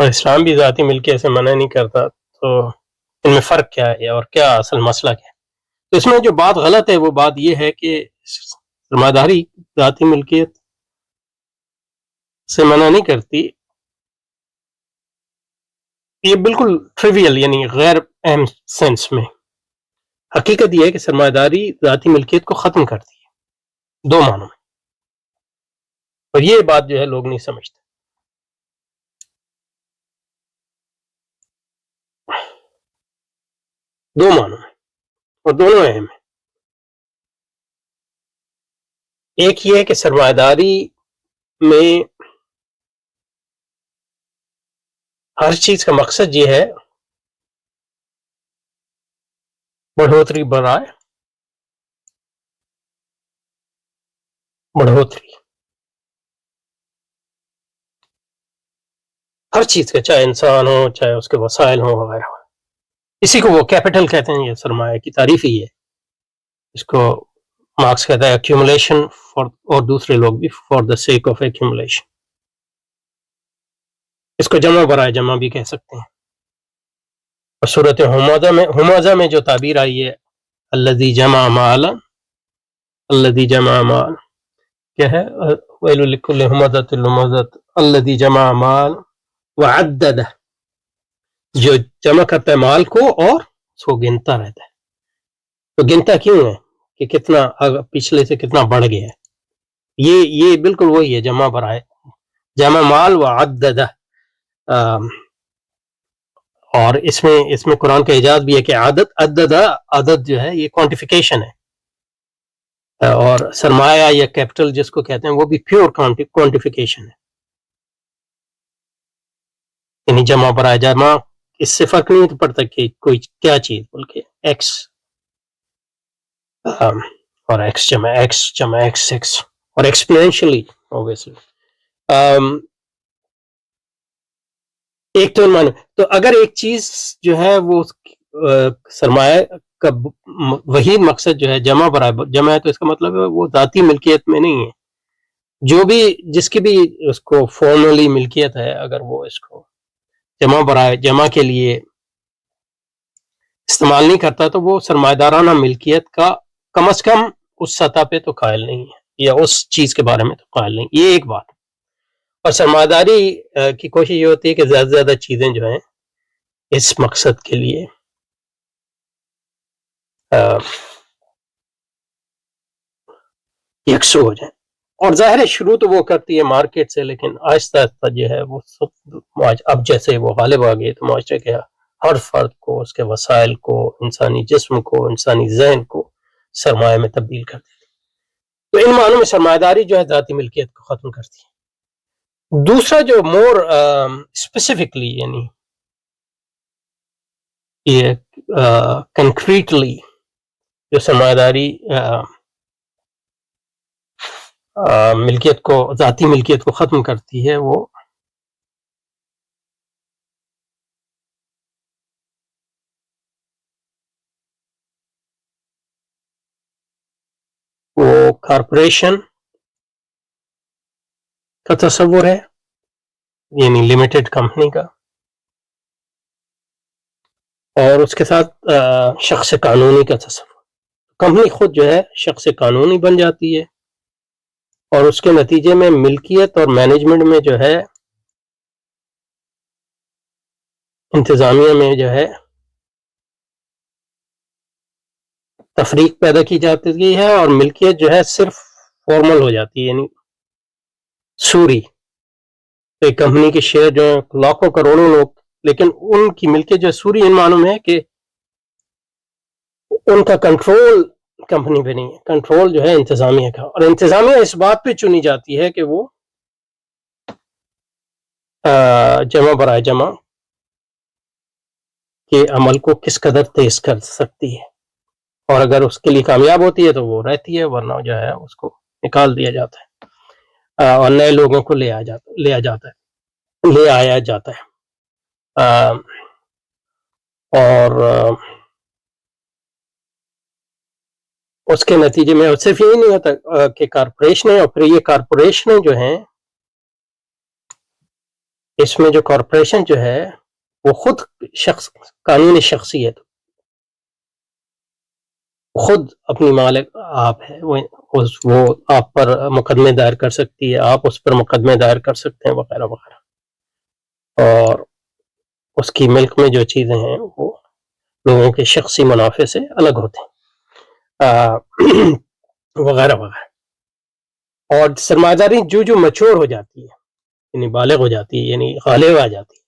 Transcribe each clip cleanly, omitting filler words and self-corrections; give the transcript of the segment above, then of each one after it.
اور اسلام بھی ذاتی ملکیت سے منع نہیں کرتا، تو ان میں فرق کیا ہے اور کیا اصل مسئلہ کیا ہے؟ تو اس میں جو بات غلط ہے وہ بات یہ ہے کہ سرمایہ داری ذاتی ملکیت سے منع نہیں کرتی. یہ بالکل ٹریویل یعنی غیر اہم سینس میں. حقیقت یہ ہے کہ سرمایہ داری ذاتی ملکیت کو ختم کرتی ہے دو معنوں میں، اور یہ بات جو ہے لوگ نہیں سمجھتے. دو معنوں میں، اور دونوں اہم ہیں. ایک یہ ہے کہ سرمایہ داری میں ہر چیز کا مقصد یہ ہے بڑھوتری برائے بڑھوتری، ہر چیز کا، چاہے انسان ہو چاہے اس کے وسائل ہوں وغیرہ. اسی کو وہ کیپٹل کہتے ہیں. یہ سرمایہ کی تعریف ہی ہے. اس کو مارکس کہتا ہے ایکیومولیشن اور دوسرے لوگ بھی for the sake of accumulation. اس کو جمع برائے جمع بھی کہہ سکتے ہیں. اور صورت ہمازہ میں جو تعبیر آئی ہے الذی جمع مالا، الذی جمع مال کیا ہے؟ ویل لکل ہمزۃ لمزۃ الذی جمع مال وعددہ، جو جمع کرتا ہے مال کو اور اس کو گنتا رہتا ہے. تو گنتا کیوں ہے کہ کتنا پچھلے سے کتنا بڑھ گیا ہے. یہ بالکل وہی ہے جمع برائے جمع مال وعددہ. اور اس میں قرآن کا اعجاز بھی ہے کہ عدد جو ہے یہ کوانٹیفیکیشن ہے. اور سرمایہ یا کیپٹل جس کو کہتے ہیں وہ بھی پیور کوانٹیفیکیشن ہے. یعنی جمع برائے جمع اس سے فرق نہیں پڑتا کہ کوئی کیا چیز، بلکہ ایکس اور ایکس جمع ایکس جمع ایکس ایکس اور ایکسپینشلی اوبویسلی. ایک تو معنی، تو اگر ایک چیز جو ہے وہ سرمایہ کا وہی مقصد جو ہے جمع برائے جمع ہے، تو اس کا مطلب ہے وہ ذاتی ملکیت میں نہیں ہے. جو بھی جس کی بھی اس کو فارملی ملکیت ہے، اگر وہ اس کو جمع برائے جمع کے لیے استعمال نہیں کرتا تو وہ سرمایہ دارانہ ملکیت کا کم از کم اس سطح پہ تو قائل نہیں ہے، یا اس چیز کے بارے میں تو قائل نہیں. یہ ایک بات. اور سرمایہ داری کی کوشش یہ ہوتی ہے کہ زیادہ سے زیادہ چیزیں جو ہیں اس مقصد کے لیے یکسو ہو جائیں. اور ظاہر ہے شروع تو وہ کرتی ہے مارکیٹ سے، لیکن آہستہ آہستہ جو ہے وہ اب جیسے وہ غالب آ گئے تو معاشرے کے ہر فرد کو، اس کے وسائل کو، انسانی جسم کو، انسانی ذہن کو سرمایہ میں تبدیل کر دیتی. تو ان معنوں میں سرمایہ داری جو ہے ذاتی ملکیت کو ختم کرتی ہے. دوسرا جو مور اسپیسیفکلی یعنی یہ کنکریٹلی جو سرمایہ داری ملکیت کو، ذاتی ملکیت کو ختم کرتی ہے، وہ کارپوریشن کا تصور ہے، یعنی لمیٹڈ کمپنی کا. اور اس کے ساتھ شخص قانونی کا تصور. کمپنی خود جو ہے شخص قانونی بن جاتی ہے، اور اس کے نتیجے میں ملکیت اور مینجمنٹ میں جو ہے، انتظامیہ میں جو ہے تفریق پیدا کی جاتی ہے، اور ملکیت جو ہے صرف فارمل ہو جاتی ہے، یعنی سوری. ایک کمپنی کے شیئر جو ہیں لاکھوں کروڑوں لوگ، لیکن ان کی ملکیت جو سوری ان معنوں میں ہے کہ ان کا کنٹرول کمپنی پہ نہیں ہے، کنٹرول جو ہے انتظامیہ کا. اور انتظامیہ اس بات پہ چنی جاتی ہے کہ وہ جمع برائے جمع کے عمل کو کس قدر تیز کر سکتی ہے، اور اگر اس کے لیے کامیاب ہوتی ہے تو وہ رہتی ہے، ورنہ جو ہے اس کو نکال دیا جاتا ہے اور نئے لوگوں کو لے آیا جاتا ہے. اور اس کے نتیجے میں صرف یہی نہیں ہوتا کہ کارپوریشنیں، اور پھر یہ کارپوریشنیں جو ہیں اس میں جو کارپوریشن جو ہے وہ خود شخص قانونی شخصیت خود اپنی مالک آپ ہے، وہ آپ پر مقدمے دائر کر سکتی ہے، آپ اس پر مقدمے دائر کر سکتے ہیں وغیرہ وغیرہ، اور اس کی ملک میں جو چیزیں ہیں وہ لوگوں کے شخصی منافع سے الگ ہوتے ہیں وغیرہ وغیرہ۔ اور سرمایہ داری جو میچور ہو جاتی ہے، یعنی بالغ ہو جاتی ہے، یعنی غالب آ جاتی ہے،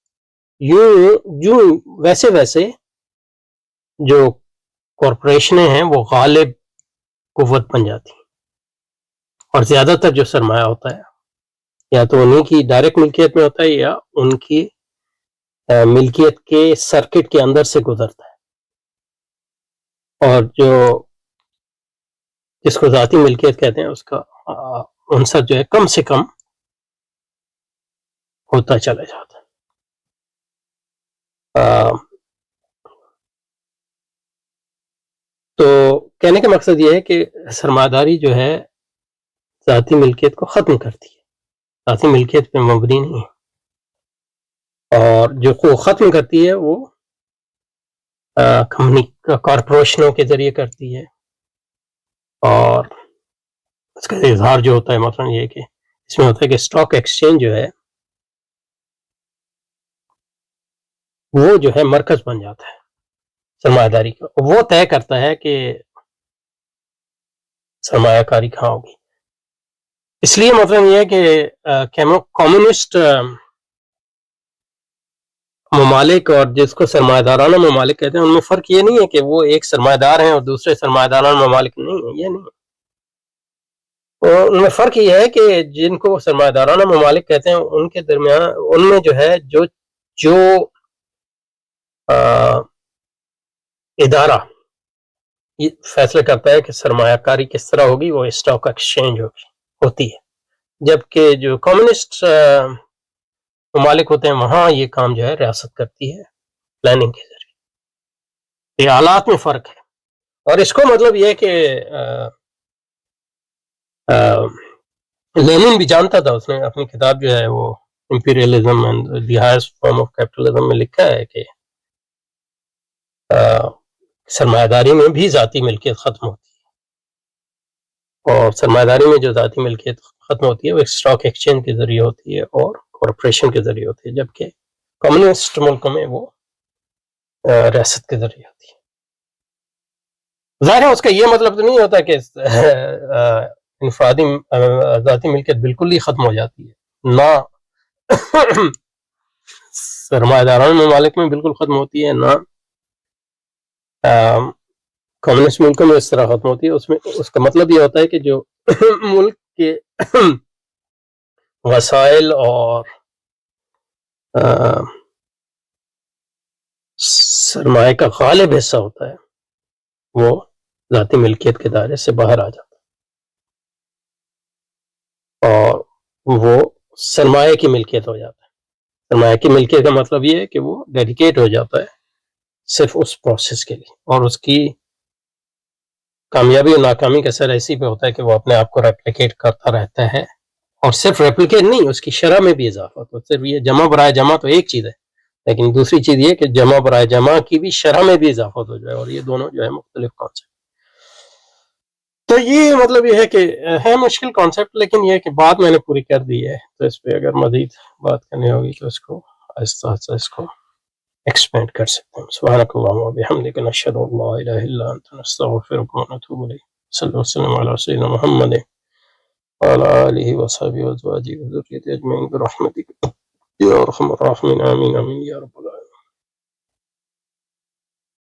یوں ویسے ویسے جو کارپوریشنیں ہیں وہ غالب قوت بن جاتی ہیں، اور زیادہ تر جو سرمایہ ہوتا ہے یا تو انہیں کی ڈائریکٹ ملکیت میں ہوتا ہے یا ان کی ملکیت کے سرکٹ کے اندر سے گزرتا ہے، اور جو جس کو ذاتی ملکیت کہتے ہیں اس کا عنصر جو ہے کم سے کم ہوتا چلا جاتا ہے۔ تو کہنے کا مقصد یہ ہے کہ سرمایہ داری جو ہے ذاتی ملکیت کو ختم کرتی ہے، ذاتی ملکیت پہ مبنی نہیں ہے، اور جو کو ختم کرتی ہے وہ کمپنی کارپوریشنوں کے ذریعے کرتی ہے، اور اس کا اظہار جو ہوتا ہے مثلا یہ کہ اس میں ہوتا ہے کہ اسٹاک ایکسچینج جو ہے وہ جو ہے مرکز بن جاتا ہے سرمایہ داری کا، وہ طے کرتا ہے کہ سرمایہ کاری کہاں ہوگی۔ اس لیے مطلب یہ ہے کہ کمیونسٹ ممالک اور جس کو سرمایہ دارانہ ممالک کہتے ہیں ان میں فرق یہ نہیں ہے کہ وہ ایک سرمایہ دار ہیں اور دوسرے سرمایہ دارانہ ممالک نہیں ہیں، یہ نہیں ہے، ان میں فرق یہ ہے کہ جن کو سرمایہ دارانہ ممالک کہتے ہیں ان کے درمیان ان میں جو ہے جو ادارہ یہ فیصلہ کرتا ہے کہ سرمایہ کاری کس طرح ہوگی وہ اسٹاک ایکسچینج ہوتی ہے، جبکہ جو کمیونسٹ ممالک ہوتے ہیں وہاں یہ کام جو ہے ریاست کرتی ہے پلاننگ کے ذریعے۔ یہ حالات میں فرق ہے، اور اس کو مطلب یہ ہے کہ لینن بھی جانتا تھا، اس نے اپنی کتاب جو ہے وہ imperialism and the highest form of capitalism میں لکھا ہے کہ سرمایہ داری میں بھی ذاتی ملکیت ختم ہوتی ہے، اور سرمایہ داری میں جو ذاتی ملکیت ختم ہوتی ہے وہ اسٹاک ایکسچینج کے ذریعے ہوتی ہے اور کارپوریشن کے ذریعے ہوتی ہے، جبکہ کمیونسٹ ملکوں میں وہ ریاست کے ذریعے ہوتی ہے۔ ظاہر ہے اس کا یہ مطلب تو نہیں ہوتا کہ انفرادی ذاتی ملکیت بالکل ہی ختم ہو جاتی ہے، نہ سرمایہ داران ممالک میں بالکل ختم ہوتی ہے، نہ کمیونسٹ ملکوں میں اس طرح ختم ہوتی ہے۔ اس کا مطلب یہ ہوتا ہے کہ جو ملک کے وسائل اور سرمایہ کا غالب حصہ ہوتا ہے وہ ذاتی ملکیت کے دائرے سے باہر آ جاتا ہے اور وہ سرمایہ کی ملکیت ہو جاتا ہے۔ سرمایہ کی ملکیت کا مطلب یہ ہے کہ وہ ڈیڈیکیٹ ہو جاتا ہے صرف اس پروسیس کے لیے، اور اس کی کامیابی اور ناکامی کا اثر ایسی پہ ہوتا ہے کہ وہ اپنے آپ کو ریپلیکیٹ کرتا رہتا ہے، اور صرف ریپلیکیٹ نہیں، اس کی شرح میں بھی اضافہ ہوتا ہے۔ صرف یہ جمع برائے جمع تو ایک چیز ہے، لیکن دوسری چیز یہ کہ جمع برائے جمع کی بھی شرح میں بھی اضافہ ہو جائے، اور یہ دونوں جو ہے مختلف کانسیپٹ۔ تو یہ مطلب یہ ہے کہ ہے مشکل کانسیپٹ، لیکن یہ کہ بات میں نے پوری کر دی ہے، تو اس پہ اگر مزید بات کرنی ہوگی تو اس کو آہستہ آہستہ اس کو ایکسپینڈ کر سکتے ہیں۔ سبحانک اللہم و بحمدک، نشہد ان لا الہ الا انت، نستغفرک و نتوب الیک۔ صلی اللہ وسلم علی سیدنا محمد وعلی آلہ وصحبہ وازواجہ وذریتہ اجمعین برحمتک یا ارحم الراحمین، آمین آمین یا رب العالمین۔